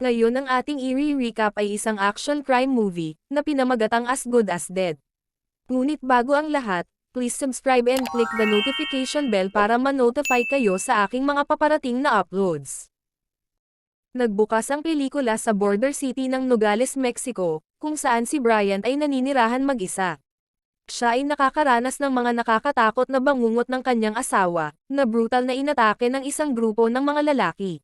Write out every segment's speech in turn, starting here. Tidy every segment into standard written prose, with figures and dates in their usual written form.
Ngayon ang ating i-recap ay isang action crime movie na pinamagatang As Good As Dead. Ngunit bago ang lahat, please subscribe and click the notification bell para ma-notify kayo sa aking mga paparating na uploads. Nagbukas ang pelikula sa border city ng Nogales, Mexico, kung saan si Bryant ay naninirahan mag-isa. Siya ay nakakaranas ng mga nakakatakot na bangungot ng kanyang asawa, na brutal na inatake ng isang grupo ng mga lalaki.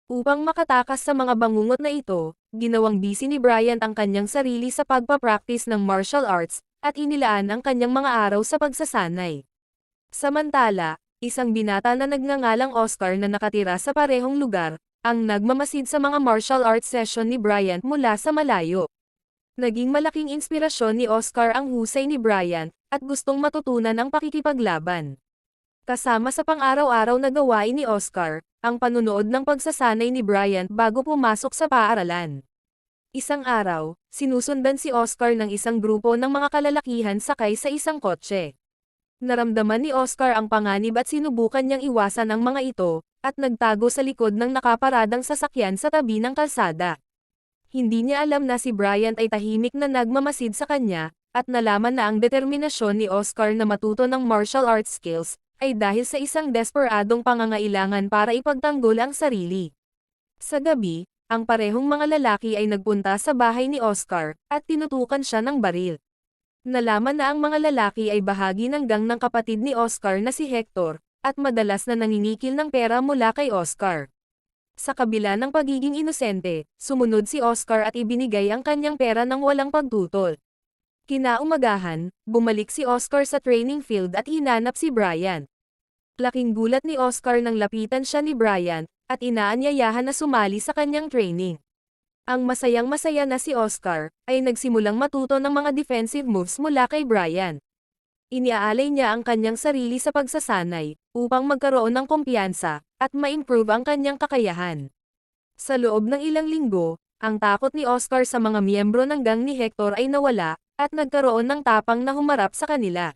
Upang makatakas sa mga bangungot na ito, ginawang busy ni Bryant ang kanyang sarili sa pagpapractice ng martial arts, at inilaan ang kanyang mga araw sa pagsasanay. Samantala, isang binata na nagngangalang Oscar na nakatira sa parehong lugar, ang nagmamasid sa mga martial arts session ni Bryant mula sa malayo. Naging malaking inspirasyon ni Oscar ang husay ni Bryant, at gustong matutunan ang pakikipaglaban. Kasama sa pang-araw-araw na gawain ni Oscar, ang panunood ng pagsasanay ni Bryant bago pumasok sa paaralan. Isang araw, sinusundan si Oscar ng isang grupo ng mga kalalakihan sakay sa isang kotse. Naramdaman ni Oscar ang panganib at sinubukan niyang iwasan ang mga ito, at nagtago sa likod ng nakaparadang sasakyan sa tabi ng kalsada. Hindi niya alam na si Bryant ay tahimik na nagmamasid sa kanya, at nalaman na ang determinasyon ni Oscar na matuto ng martial arts skills, ay dahil sa isang desperadong pangangailangan para ipagtanggol ang sarili. Sa gabi, ang parehong mga lalaki ay nagpunta sa bahay ni Oscar, at tinutukan siya ng baril. Nalaman na ang mga lalaki ay bahagi ng gang ng kapatid ni Oscar na si Hector, at madalas na nanginigil ng pera mula kay Oscar. Sa kabila ng pagiging inosente, sumunod si Oscar at ibinigay ang kanyang pera ng walang pagtutol. Kinaumagahan, bumalik si Oscar sa training field at hinanap si Bryant. Laking gulat ni Oscar nang lapitan siya ni Bryant, at inaanyayahan na sumali sa kanyang training. Ang masayang-masaya na si Oscar, ay nagsimulang matuto ng mga defensive moves mula kay Bryant. Iniaalay niya ang kanyang sarili sa pagsasanay, upang magkaroon ng kumpiyansa, at ma-improve ang kanyang kakayahan. Sa loob ng ilang linggo, ang takot ni Oscar sa mga miyembro ng gang ni Hector ay nawala, at nagkaroon ng tapang na humarap sa kanila.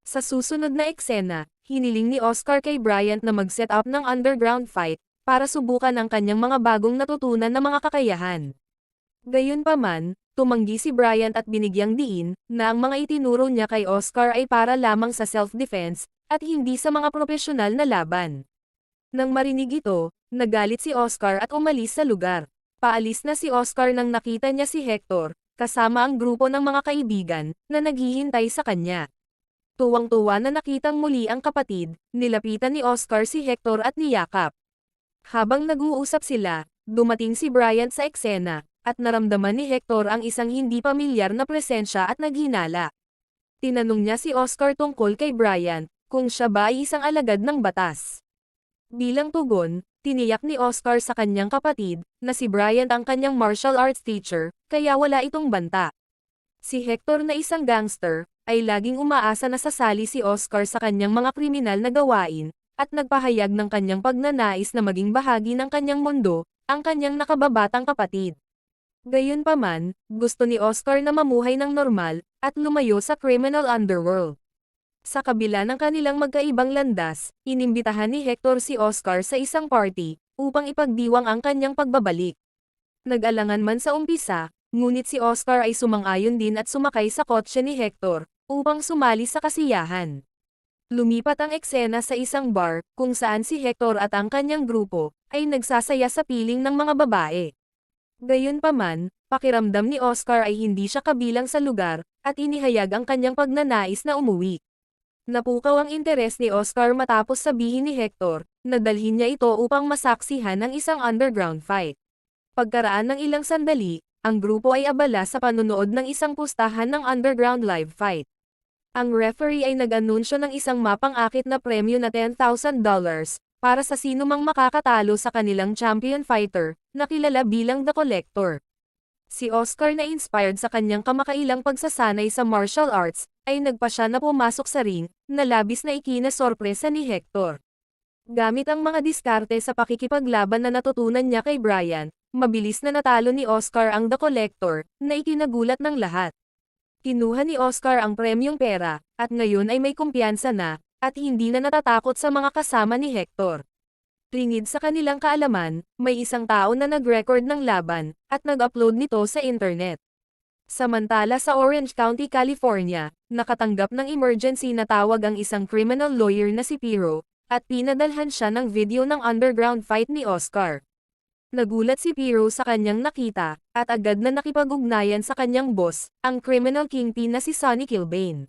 Sa susunod na eksena, hiniling ni Oscar kay Bryant na mag-set up ng underground fight, para subukan ang kanyang mga bagong natutunan na mga kakayahan. Gayunpaman, tumanggi si Bryant at binigyang diin, na ang mga itinuro niya kay Oscar ay para lamang sa self-defense, at hindi sa mga propesyonal na laban. Nang marinig ito, nagalit si Oscar at umalis sa lugar. Paalis na si Oscar nang nakita niya si Hector, kasama ang grupo ng mga kaibigan, na naghihintay sa kanya. Tuwang-tuwa na nakitang muli ang kapatid, nilapitan ni Oscar si Hector at niyakap. Habang nag-uusap sila, dumating si Bryant sa eksena, at naramdaman ni Hector ang isang hindi pamilyar na presensya at naghinala. Tinanong niya si Oscar tungkol kay Bryant, kung siya ba ay isang alagad ng batas. Bilang tugon, tiniyak ni Oscar sa kanyang kapatid, na si Bryant ang kanyang martial arts teacher, kaya wala itong banta. Si Hector na isang gangster, ay laging umaasa na sasali si Oscar sa kanyang mga kriminal na gawain, at nagpahayag ng kanyang pagnanais na maging bahagi ng kanyang mundo, ang kanyang nakababatang kapatid. Gayunpaman, gusto ni Oscar na mamuhay ng normal, at lumayo sa criminal underworld. Sa kabila ng kanilang magkaibang landas, inimbitahan ni Hector si Oscar sa isang party, upang ipagdiwang ang kanyang pagbabalik. Nag-alangan man sa umpisa, ngunit si Oscar ay sumang-ayon din at sumakay sa kotse ni Hector, upang sumali sa kasiyahan. Lumipat ang eksena sa isang bar, kung saan si Hector at ang kanyang grupo, ay nagsasaya sa piling ng mga babae. Gayunpaman, pakiramdam ni Oscar ay hindi siya kabilang sa lugar, at inihayag ang kanyang pagnanais na umuwi. Napukaw ang interes ni Oscar matapos sabihin ni Hector, na dalhin niya ito upang masaksihan ng isang underground fight. Pagkaraan ng ilang sandali, ang grupo ay abala sa panunood ng isang pustahan ng underground live fight. Ang referee ay nag-anunsyo ng isang mapang-akit na premyo na $10,000, para sa sino mang makakatalo sa kanilang champion fighter, na kilala bilang The Collector. Si Oscar na inspired sa kanyang kamakailang pagsasanay sa martial arts, ay nagpasya na pumasok sa ring, na labis na ikinasorpresa ni Hector. Gamit ang mga diskarte sa pakikipaglaban na natutunan niya kay Bryant, mabilis na natalo ni Oscar ang The Collector, na ikinagulat ng lahat. Kinuha ni Oscar ang premyong pera, at ngayon ay may kumpiyansa na, at hindi na natatakot sa mga kasama ni Hector. Lingid sa kanilang kaalaman, may isang tao na nag-record ng laban, at nag-upload nito sa internet. Samantala sa Orange County, California, nakatanggap ng emergency na tawag ang isang criminal lawyer na si Piro, at pinadalhan siya ng video ng underground fight ni Oscar. Nagulat si Piro sa kanyang nakita, at agad na nakipag-ugnayan sa kanyang boss, ang criminal kingpin na si Sonny Kilbane.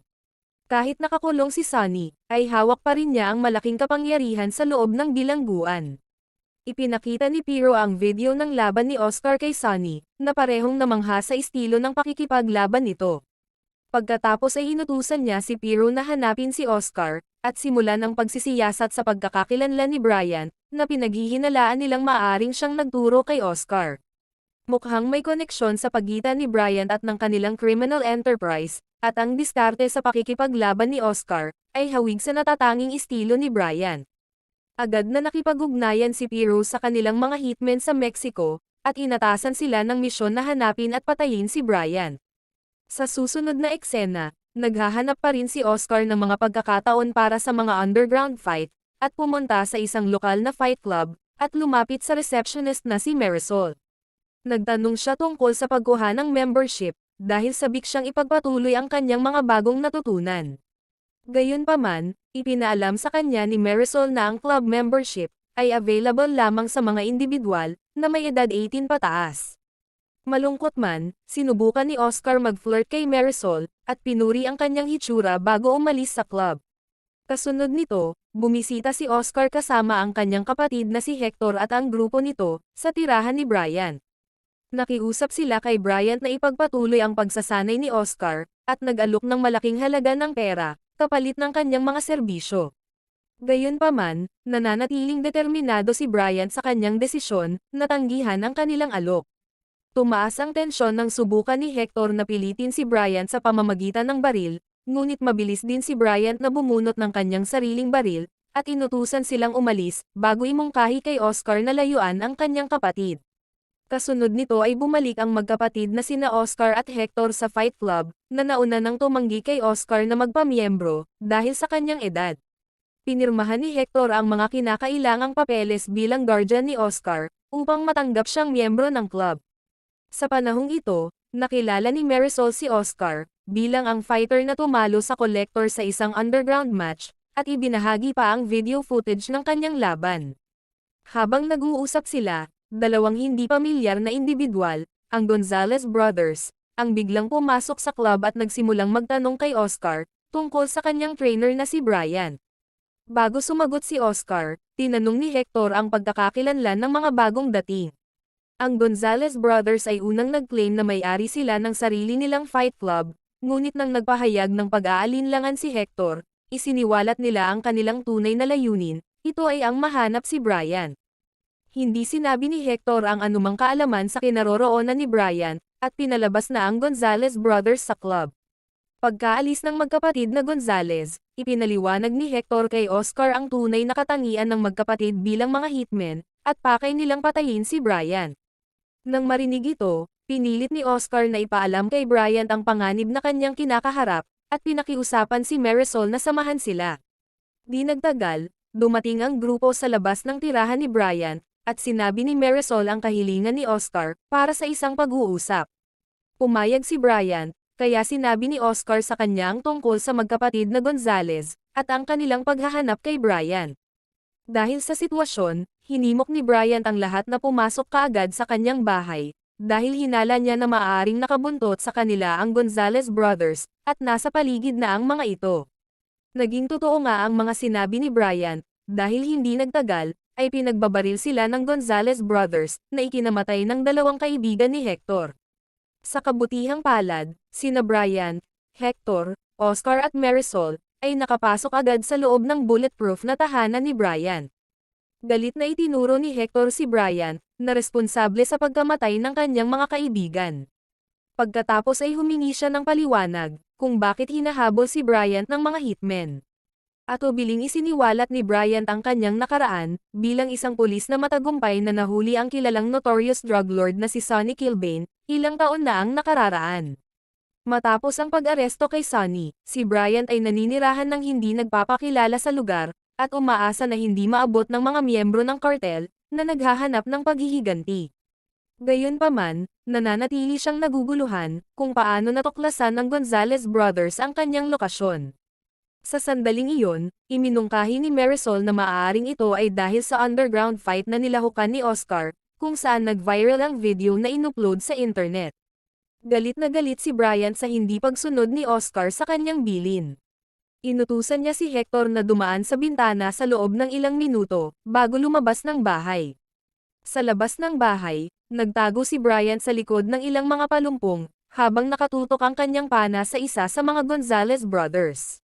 Kahit nakakulong si Sonny, ay hawak pa rin niya ang malaking kapangyarihan sa loob ng bilangguan. Ipinakita ni Piro ang video ng laban ni Oscar kay Sonny, na parehong namangha sa estilo ng pakikipaglaban nito. Pagkatapos ay inutusan niya si Piro na hanapin si Oscar, at simulan ang pagsisiyasat sa pagkakakilanlan ni Brian, na pinaghihinalaan nilang maaaring siyang nagturo kay Oscar. Mukhang may koneksyon sa pagitan ni Brian at ng kanilang criminal enterprise, at ang diskarte sa pakikipaglaban ni Oscar, ay hawig sa natatanging estilo ni Brian. Agad na nakipag-ugnayan si Piro sa kanilang mga hitmen sa Mexico, at inatasan sila ng misyon na hanapin at patayin si Brian. Sa susunod na eksena, naghahanap pa rin si Oscar ng mga pagkakataon para sa mga underground fight, at pumunta sa isang lokal na fight club, at lumapit sa receptionist na si Marisol. Nagtanong siya tungkol sa pagkuha ng membership, dahil sabik siyang ipagpatuloy ang kanyang mga bagong natutunan. Gayunpaman, ipinaalam sa kanya ni Marisol na ang club membership ay available lamang sa mga individual na may edad 18 pataas. Malungkot man, sinubukan ni Oscar mag-flirt kay Marisol, at pinuri ang kanyang hitsura bago umalis sa club. Kasunod nito, bumisita si Oscar kasama ang kanyang kapatid na si Hector at ang grupo nito, sa tirahan ni Brian. Nakiusap sila kay Brian na ipagpatuloy ang pagsasanay ni Oscar, at nag-alok ng malaking halaga ng pera, kapalit ng kanyang mga serbisyo. Gayunpaman, nananatiling determinado si Brian sa kanyang desisyon, na tanggihan ang kanilang alok. Tumaas ang tensyon nang subukan ni Hector na pilitin si Brian sa pamamagitan ng baril, ngunit mabilis din si Brian na bumunot ng kanyang sariling baril, at inutusan silang umalis, bago imungkahi kay Oscar na layuan ang kanyang kapatid. Kasunod nito ay bumalik ang magkapatid na sina Oscar at Hector sa fight club, na nauna nang tumanggi kay Oscar na magpamiyembro, dahil sa kanyang edad. Pinirmahan ni Hector ang mga kinakailangang papeles bilang guardian ni Oscar, upang matanggap siyang miyembro ng club. Sa panahong ito, nakilala ni Marisol si Oscar, bilang ang fighter na tumalo sa collector sa isang underground match, at ibinahagi pa ang video footage ng kanyang laban. Habang nag-uusap sila, dalawang hindi pamilyar na individual, ang Gonzalez brothers, ang biglang pumasok sa club at nagsimulang magtanong kay Oscar, tungkol sa kanyang trainer na si Brian. Bago sumagot si Oscar, tinanong ni Hector ang pagkakakilanlan ng mga bagong dating. Ang Gonzalez brothers ay unang nag-claim na may-ari sila ng sarili nilang fight club, ngunit nang nagpahayag ng pag-aalinlangan si Hector, isiniwalat nila ang kanilang tunay na layunin, ito ay ang mahanap si Brian. Hindi sinabi ni Hector ang anumang kaalaman sa kinaroroonan ni Brian, at pinalabas na ang Gonzalez brothers sa club. Pagkaalis ng magkapatid na Gonzalez, ipinaliwanag ni Hector kay Oscar ang tunay na katangian ng magkapatid bilang mga hitmen, at pakay nilang patayin si Brian. Nang marinig ito, pinilit ni Oscar na ipaalam kay Brian ang panganib na kanyang kinakaharap, at pinakiusapan si Marisol na samahan sila. Di nagtagal, dumating ang grupo sa labas ng tirahan ni Brian, at sinabi ni Marisol ang kahilingan ni Oscar para sa isang pag-uusap. Pumayag si Brian, kaya sinabi ni Oscar sa kanya ang tungkol sa magkapatid na Gonzalez, at ang kanilang paghahanap kay Brian. Dahil sa sitwasyon, hinimok ni Brian ang lahat na pumasok kaagad sa kanyang bahay, dahil hinala niya na maaaring nakabuntot sa kanila ang Gonzalez brothers, at nasa paligid na ang mga ito. Naging totoo nga ang mga sinabi ni Brian, dahil hindi nagtagal, ay pinagbabaril sila ng Gonzalez brothers, na ikinamatay ng dalawang kaibigan ni Hector. Sa kabutihang palad, sina Brian, Hector, Oscar at Marisol, ay nakapasok agad sa loob ng bulletproof na tahanan ni Brian. Galit na itinuro ni Hector si Brian, na responsable sa pagkamatay ng kanyang mga kaibigan. Pagkatapos ay humingi siya ng paliwanag, kung bakit hinahabol si Brian ng mga hitmen. At ubiling isiniwalat ni Brian ang kanyang nakaraan, bilang isang pulis na matagumpay na nahuli ang kilalang notorious drug lord na si Sonny Kilbane, ilang taon na ang nakararaan. Matapos ang pag-aresto kay Sonny, si Brian ay naninirahan ng hindi nagpapakilala sa lugar, at umaasa na hindi maabot ng mga miyembro ng kartel, na naghahanap ng paghihiganti. Gayunpaman, nananatili siyang naguguluhan, kung paano natuklasan ng Gonzalez Brothers ang kanyang lokasyon. Sa sandaling iyon, iminungkahi ni Marisol na maaaring ito ay dahil sa underground fight na nilahukan ni Oscar, kung saan nag-viral ang video na inupload sa internet. Galit na galit si Bryant sa hindi pagsunod ni Oscar sa kanyang bilin. Inutusan niya si Hector na dumaan sa bintana sa loob ng ilang minuto, bago lumabas ng bahay. Sa labas ng bahay, nagtago si Bryant sa likod ng ilang mga palumpong, habang nakatutok ang kanyang pana sa isa sa mga Gonzalez Brothers.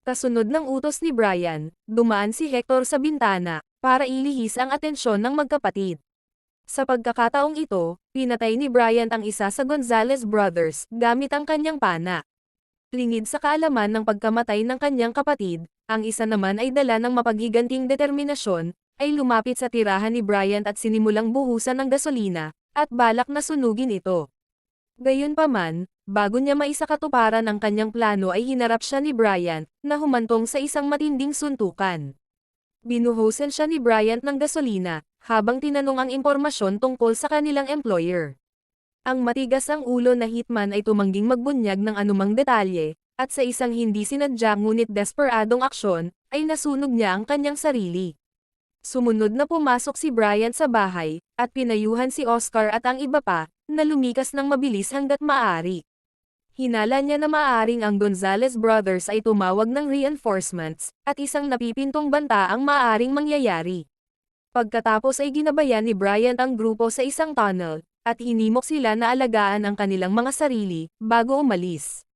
Kasunod ng utos ni Brian, dumaan si Hector sa bintana, para ilihis ang atensyon ng magkapatid. Sa pagkakataong ito, pinatay ni Bryant ang isa sa Gonzalez Brothers, gamit ang kanyang pana. Lingid sa kaalaman ng pagkamatay ng kanyang kapatid, ang isa naman ay dala ng mapaghiganting determinasyon, ay lumapit sa tirahan ni Bryant at sinimulang buhusan ng gasolina, at balak na sunugin ito. Gayunpaman, bago niya maisakatuparan ang kanyang plano ay hinarap siya ni Bryant, na humantong sa isang matinding suntukan. Binuhusan siya ni Bryant ng gasolina, habang tinanong ang impormasyon tungkol sa kanilang employer. Ang matigas ang ulo na hitman ay tumangging magbunyag ng anumang detalye, at sa isang hindi sinadya ngunit desperadong aksyon, ay nasunog niya ang kanyang sarili. Sumunod na pumasok si Bryant sa bahay, at pinayuhan si Oscar at ang iba pa, na lumikas ng mabilis hanggat maaari. Hinala niya na maaaring ang Gonzalez Brothers ay tumawag ng reinforcements, at isang napipintong banta ang maaaring mangyayari. Pagkatapos ay ginabayan ni Bryant ang grupo sa isang tunnel, at hinimok sila na alagaan ang kanilang mga sarili, bago umalis.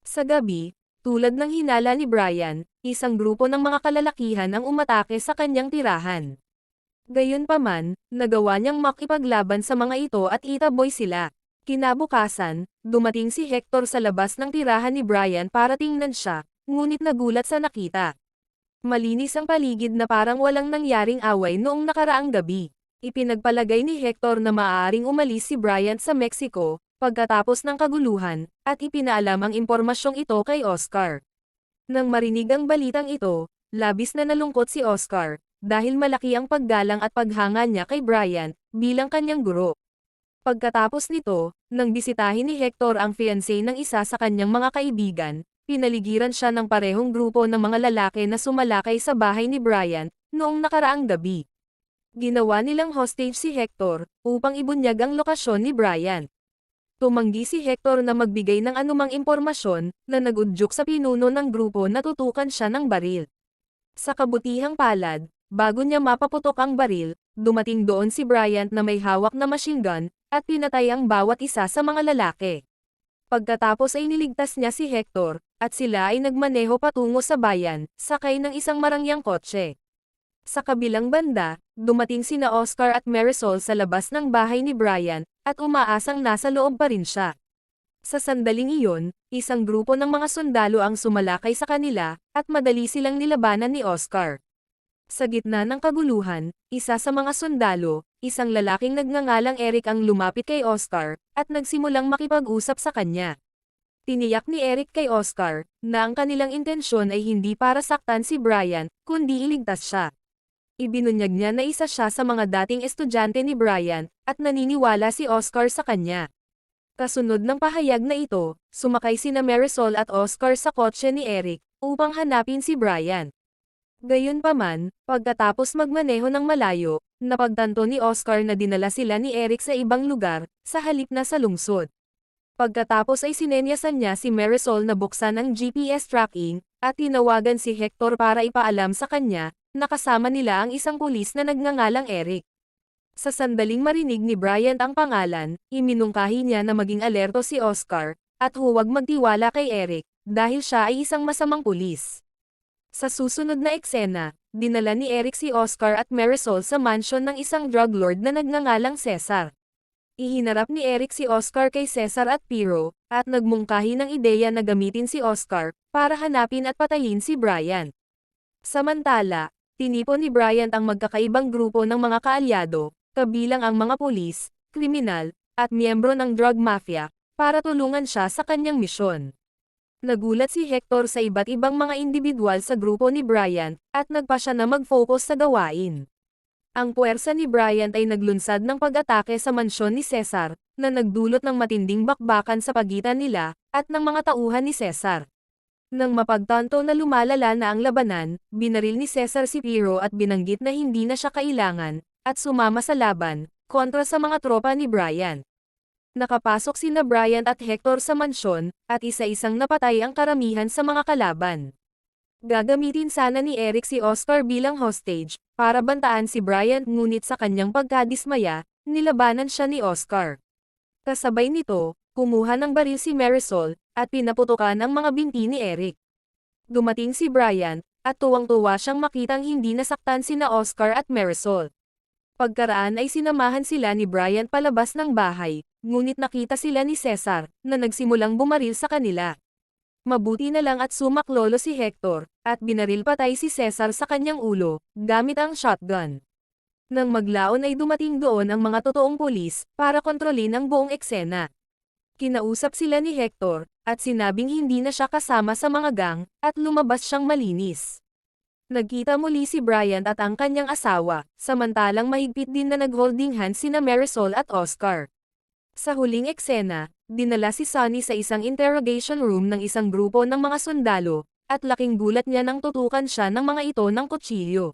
Sa gabi, tulad ng hinala ni Brian, isang grupo ng mga kalalakihan ang umatake sa kanyang tirahan. Gayunpaman, nagawa niyang makipaglaban sa mga ito at itaboy sila. Kinabukasan, dumating si Hector sa labas ng tirahan ni Brian para tingnan siya, ngunit nagulat sa nakita. Malinis ang paligid na parang walang nangyaring away noong nakaraang gabi. Ipinagpalagay ni Hector na maaaring umalis si Bryant sa Mexico, pagkatapos ng kaguluhan, at ipinaalam ang impormasyong ito kay Oscar. Nang marinig ang balitang ito, labis na nalungkot si Oscar, dahil malaki ang paggalang at paghanga niya kay Bryant, bilang kanyang guro. Pagkatapos nito, nang bisitahin ni Hector ang fiancé ng isa sa kanyang mga kaibigan, pinaligiran siya ng parehong grupo ng mga lalaki na sumalakay sa bahay ni Bryant, noong nakaraang gabi. Ginawa nilang hostage si Hector, upang ibunyag ang lokasyon ni Bryant. Tumanggi si Hector na magbigay ng anumang impormasyon, na nagudyok sa pinuno ng grupo na tutukan siya ng baril. Sa kabutihang palad, bago niya mapaputok ang baril, dumating doon si Bryant na may hawak na machine gun, at pinatay ang bawat isa sa mga lalaki. Pagkatapos ay niligtas niya si Hector, at sila ay nagmaneho patungo sa bayan, sakay ng isang marangyang kotse. Sa kabilang banda, dumating sina Oscar at Marisol sa labas ng bahay ni Bryant, at umaasang nasa loob pa rin siya. Sa sandaling iyon, isang grupo ng mga sundalo ang sumalakay sa kanila, at madali silang nilabanan ni Oscar. Sa gitna ng kaguluhan, isa sa mga sundalo, isang lalaking nagngangalang Eric ang lumapit kay Oscar, at nagsimulang makipag-usap sa kanya. Tiniyak ni Eric kay Oscar, na ang kanilang intensyon ay hindi para saktan si Bryant, kundi iligtas siya. Ibinunyag niya na isa siya sa mga dating estudyante ni Bryant, at naniniwala si Oscar sa kanya. Kasunod ng pahayag na ito, sumakay sina Marisol at Oscar sa kotse ni Eric, upang hanapin si Bryant. Gayunpaman, pagkatapos magmaneho ng malayo, napagtanto ni Oscar na dinala sila ni Eric sa ibang lugar, sa halip na sa lungsod. Pagkatapos ay sinenyasan niya si Marisol na buksan ang GPS tracking, at tinawagan si Hector para ipaalam sa kanya, nakasama nila ang isang pulis na nagngangalang Eric. Sa sandaling marinig ni Bryant ang pangalan, iminungkahi niya na maging alerto si Oscar, at huwag magtiwala kay Eric, dahil siya ay isang masamang pulis. Sa susunod na eksena, dinala ni Eric si Oscar at Marisol sa mansion ng isang drug lord na nagngangalang Cesar. Ihinarap ni Eric si Oscar kay Cesar at Piro, at nagmungkahi ng ideya na gamitin si Oscar, para hanapin at patayin si Bryant. Samantala, tinipon ni Bryant ang magkakaibang grupo ng mga kaalyado, kabilang ang mga pulis, kriminal, at miyembro ng drug mafia, para tulungan siya sa kanyang misyon. Nagulat si Hector sa iba't ibang mga individual sa grupo ni Bryant, at nagpa siya na mag-focus sa gawain. Ang puwersa ni Bryant ay naglunsad ng pag-atake sa mansyon ni Cesar, na nagdulot ng matinding bakbakan sa pagitan nila, at ng mga tauhan ni Cesar. Nang mapagtanto na lumalala na ang labanan, binaril ni Cesar si Piero at binanggit na hindi na siya kailangan, at sumama sa laban, kontra sa mga tropa ni Bryant. Nakapasok sina Bryant at Hector sa mansyon, at isa-isang napatay ang karamihan sa mga kalaban. Gagamitin sana ni Eric si Oscar bilang hostage, para bantaan si Bryant, ngunit sa kanyang pagkadismaya, nilabanan siya ni Oscar. Kasabay nito, kumuha ng baril si Marisol, at pinaputukan ang mga binti ni Eric. Dumating si Bryant, at tuwang-tuwa siyang makitang hindi nasaktan sina Oscar at Marisol. Pagkaraan ay sinamahan sila ni Bryant palabas ng bahay, ngunit nakita sila ni Cesar, na nagsimulang bumaril sa kanila. Mabuti na lang at sumaklolo si Hector, at binaril patay si Cesar sa kanyang ulo, gamit ang shotgun. Nang maglaon ay dumating doon ang mga totoong pulis, para kontrolin ang buong eksena. Kinausap sila ni Hector, at sinabing hindi na siya kasama sa mga gang, at lumabas siyang malinis. Nagkita muli si Bryant at ang kanyang asawa, samantalang mahigpit din na nag-holding hands sina Marisol at Oscar. Sa huling eksena, dinala si Sonny sa isang interrogation room ng isang grupo ng mga sundalo, at laking gulat niya nang tutukan siya ng mga ito ng kutsilyo.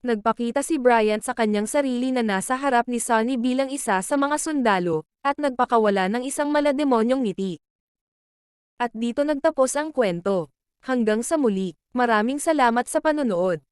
Nagpakita si Bryant sa kanyang sarili na nasa harap ni Sonny bilang isa sa mga sundalo, at nagpakawala ng isang malademonyong ngiti. At dito nagtapos ang kwento. Hanggang sa muli, maraming salamat sa panonood.